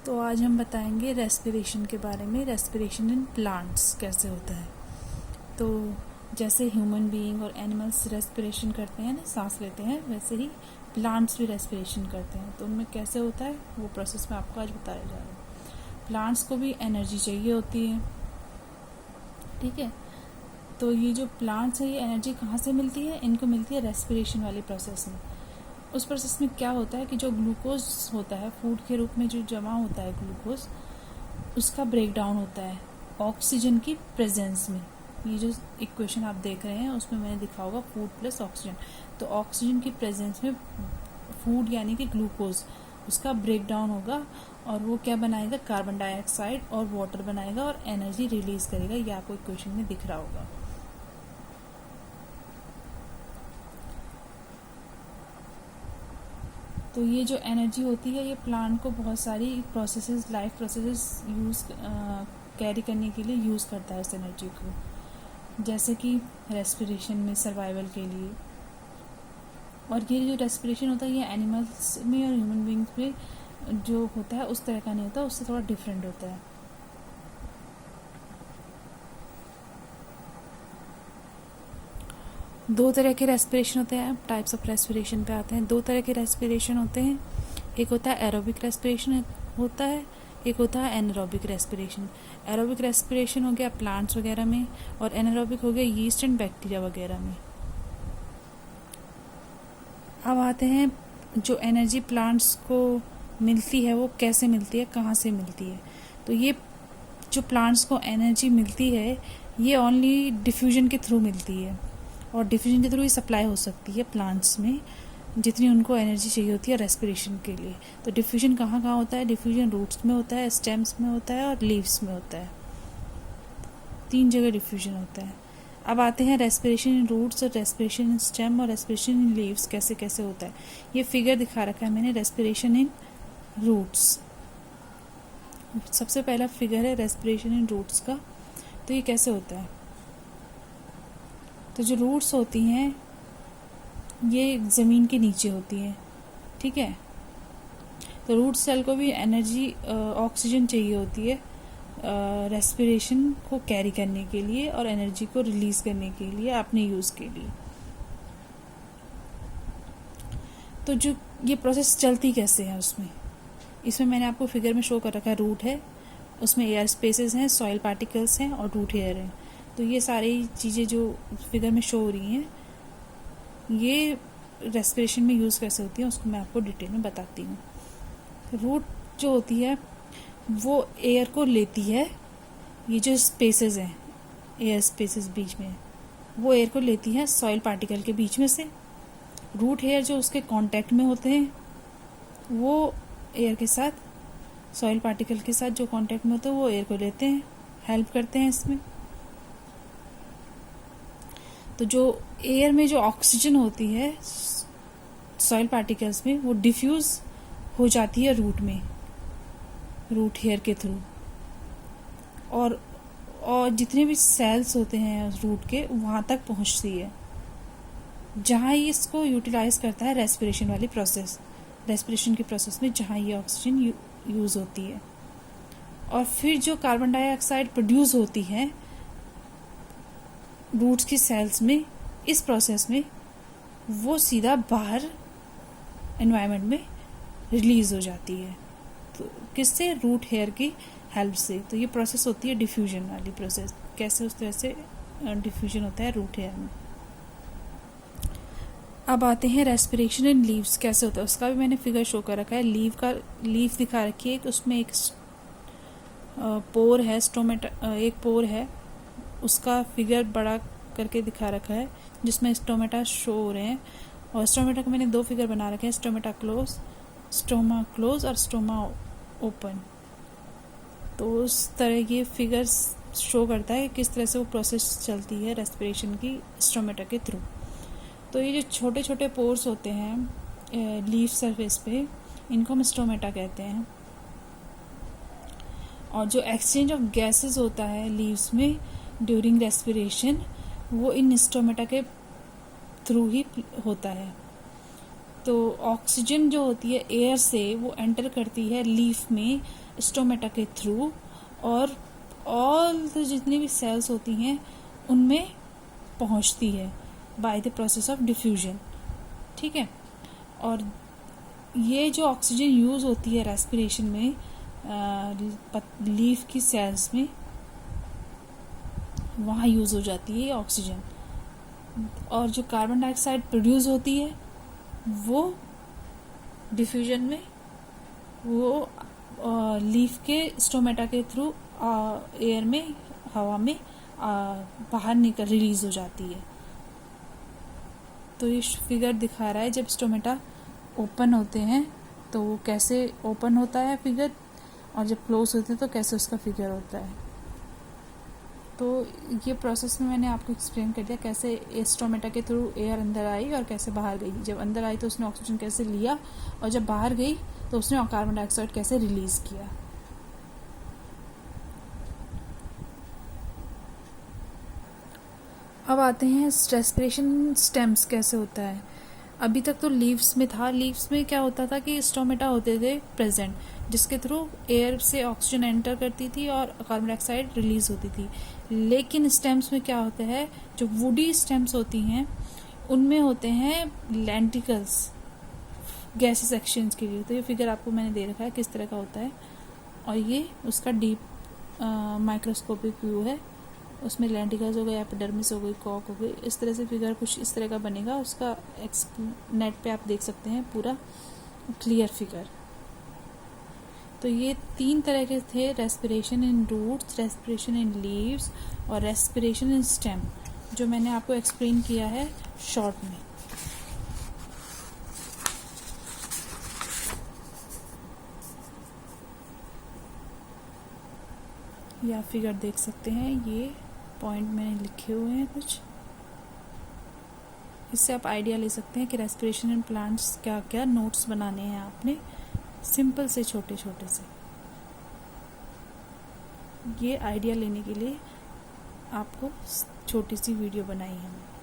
तो आज हम बताएंगे रेस्पिरेशन के बारे में। रेस्पिरेशन इन प्लांट्स कैसे होता है। तो जैसे ह्यूमन बीइंग और एनिमल्स रेस्पिरेशन करते हैं ना, सांस लेते हैं, वैसे ही प्लांट्स भी रेस्पिरेशन करते हैं। तो उनमें कैसे होता है वो प्रोसेस मैं आपको आज बताया जा रहा है। प्लांट्स को भी एनर्जी चाहिए होती है, ठीक है। तो ये जो प्लांट्स है, ये एनर्जी कहाँ से मिलती है? इनको मिलती है रेस्पिरेशन वाली प्रोसेस में। उस प्रोसेस में क्या होता है कि जो ग्लूकोज होता है फूड के रूप में जो जमा होता है ग्लूकोज, उसका ब्रेक डाउन होता है ऑक्सीजन की प्रेजेंस में। ये जो इक्वेशन आप देख रहे हैं उसमें मैंने लिखा होगा फूड प्लस ऑक्सीजन। तो ऑक्सीजन की प्रेजेंस में फूड यानी कि ग्लूकोज, उसका ब्रेक डाउन होगा और वो क्या बनाएगा? कार्बन डाइऑक्साइड और वाटर बनाएगा और एनर्जी रिलीज करेगा। ये आपको इक्वेशन में दिख रहा होगा। तो ये जो एनर्जी होती है, ये प्लांट को बहुत सारी प्रोसेसेस, लाइफ प्रोसेसेस कैरी करने के लिए यूज़ करता है इस एनर्जी को, जैसे कि रेस्पिरेशन में, सर्वाइवल के लिए। और ये जो रेस्पिरेशन होता है ये एनिमल्स में और ह्यूमन बींग्स में जो होता है उस तरह का नहीं होता, उससे थोड़ा डिफरेंट होता है। दो तरह के रेस्पिरेशन होते हैं। टाइप्स ऑफ रेस्पिरेशन पे आते हैं। दो तरह के रेस्पिरेशन होते हैं। एक होता है एरोबिक रेस्पिरेशन होता है, एक होता है एनारोबिक रेस्पिरेशन। एरोबिक रेस्पिरेशन हो गया प्लांट्स वगैरह में, और एनारोबिक हो गया यीस्ट एंड बैक्टीरिया वगैरह में। अब आते हैं जो एनर्जी प्लांट्स को मिलती है वो कैसे मिलती है, कहाँ से मिलती है। तो ये जो प्लांट्स को एनर्जी मिलती है ये ओनली डिफ्यूजन के थ्रू मिलती है, और डिफ्यूजन के थ्रू ही सप्लाई हो सकती है प्लांट्स में जितनी उनको एनर्जी चाहिए होती है रेस्पिरेशन के लिए। तो डिफ्यूजन कहाँ कहाँ होता है? डिफ्यूजन रूट्स में होता है, स्टेम्स में होता है और लीव्स में होता है। 3 जगह डिफ्यूजन होता है। अब आते हैं रेस्पिरेशन इन रूट्स और रेस्पिरेशन इन स्टेम और रेस्पिरेशन इन लीव्स कैसे कैसे होता है। ये फिगर दिखा रखा है मैंने रेस्पिरेशन इन रूट्स। सबसे पहला फिगर है रेस्पिरेशन इन रूट्स का। तो ये कैसे होता है? तो जो रूट्स होती हैं ये ज़मीन के नीचे होती हैं, ठीक है। तो रूट सेल को भी एनर्जी, ऑक्सीजन चाहिए होती है रेस्पिरेशन को कैरी करने के लिए और एनर्जी को रिलीज करने के लिए, अपने यूज़ के लिए। तो जो ये प्रोसेस चलती कैसे है इसमें मैंने आपको फिगर में शो कर रखा है। रूट है, उसमें एयर स्पेसेस हैं, सॉइल पार्टिकल्स हैं और रूट हेयर है। तो ये सारी चीज़ें जो फिगर में शो हो रही हैं ये रेस्पिरेशन में यूज़ कैसे होती है उसको मैं आपको डिटेल में बताती हूँ। रूट जो होती है वो एयर को लेती है, ये जो स्पेसेस हैं, एयर स्पेसेस बीच में, वो एयर को लेती है सॉइल पार्टिकल के बीच में से। रूट हेयर जो उसके कांटेक्ट में होते हैं वो एयर के साथ, सॉइल पार्टिकल के साथ जो कांटेक्ट में होते हैं वो एयर को लेते हैं, हेल्प करते हैं इसमें। तो जो एयर में जो ऑक्सीजन होती है सॉइल पार्टिकल्स में, वो डिफ्यूज हो जाती है रूट में, रूट हेयर के थ्रू। और जितने भी सेल्स होते हैं रूट के वहाँ तक पहुँचती है, जहाँ ये इसको यूटिलाइज करता है रेस्पिरेशन वाली प्रोसेस, रेस्पिरेशन की प्रोसेस में जहाँ ये ऑक्सीजन यूज़ होती है। और फिर जो कार्बन डाइऑक्साइड प्रोड्यूस होती है रूट्स की सेल्स में, इस प्रोसेस में वो सीधा बाहर एनवायरनमेंट में रिलीज हो जाती है। तो किससे? रूट हेयर की हेल्प से। तो ये प्रोसेस होती है डिफ्यूजन वाली प्रोसेस। कैसे? उस तरह से डिफ्यूजन होता है रूट हेयर में। अब आते हैं रेस्पिरेशन इन लीव्स कैसे होता है, उसका भी मैंने फिगर शो कर रखा है। लीफ दिखा रखी है, उसमें एक पोर है, एक पोर है, उसका फिगर बड़ा करके दिखा रखा है जिसमें स्टोमेटा शो हो रहे हैं। और स्टोमेटा को मैंने 2 फिगर बना रखे हैं, स्टोमा क्लोज और स्टोमा ओपन। तो उस तरह ये फिगर शो करता है किस तरह से वो प्रोसेस चलती है रेस्पिरेशन की स्टोमेटा के थ्रू। तो ये जो छोटे छोटे पोर्स होते हैं लीफ सरफेस पे, इनको हम स्टोमेटा कहते हैं। और जो एक्सचेंज ऑफ गैसेस होता है लीव्स में ड्यूरिंग रेस्पिरेशन, वो इन स्टोमेटा के थ्रू ही होता है। तो ऑक्सीजन जो होती है एयर से वो एंटर करती है लीफ में स्टोमेटा के थ्रू, और ऑल जितनी भी सेल्स होती हैं उनमें पहुंचती है by the process of diffusion. ठीक है, और ये जो ऑक्सीजन यूज़ होती है रेस्पिरेशन में लीफ की सेल्स में, वहाँ यूज़ हो जाती है ऑक्सीजन, और जो कार्बन डाइऑक्साइड प्रोड्यूस होती है वो डिफ्यूजन में वो लीफ के स्टोमेटा के थ्रू एयर में, हवा में बाहर निकल रिलीज हो जाती है। तो ये फिगर दिखा रहा है जब स्टोमेटा ओपन होते हैं तो वो कैसे ओपन होता है फिगर, और जब क्लोज होते हैं तो कैसे उसका फिगर होता है। तो ये प्रोसेस में मैंने आपको एक्सप्लेन कर दिया कैसे स्टोमेटा के थ्रू एयर अंदर आई और कैसे बाहर गई। जब अंदर आई तो उसने ऑक्सीजन कैसे लिया, और जब बाहर गई तो उसने कार्बन डाइऑक्साइड कैसे रिलीज किया। अब आते हैं रेस्पिरेशन स्टेम्स कैसे होता है। अभी तक तो लीव्स में था, लीव्स में क्या होता था कि स्टोमेटा होते थे प्रेजेंट, जिसके थ्रू एयर से ऑक्सीजन एंटर करती थी और कार्बन डाइऑक्साइड रिलीज होती थी। लेकिन स्टेम्स में क्या होता है, जो वुडी स्टेम्स होती हैं उनमें होते हैं लेंटिकल्स गैसेस एक्सचेंज के लिए। तो ये फिगर आपको मैंने दे रखा है किस तरह का होता है, और ये उसका डीप माइक्रोस्कोपिक व्यू है। उसमें लेंटिकल्स हो गए, एपिडर्मिस हो गई, कॉक हो गई, इस तरह से फिगर कुछ इस तरह का बनेगा। उसका नेट पे आप देख सकते हैं पूरा क्लियर फिगर। तो ये 3 तरह के थे, respiration in roots, respiration in leaves और रेस्पिरेशन इन स्टेम, जो मैंने आपको एक्सप्लेन किया है शॉर्ट में। या फिगर देख सकते हैं, ये पॉइंट मैंने लिखे हुए हैं कुछ, इससे आप आइडिया ले सकते हैं कि रेस्पिरेशन इन प्लांट्स क्या क्या नोट्स बनाने हैं आपने, सिंपल से छोटे छोटे से। ये आइडिया लेने के लिए आपको छोटी सी वीडियो बनाई है मैंने।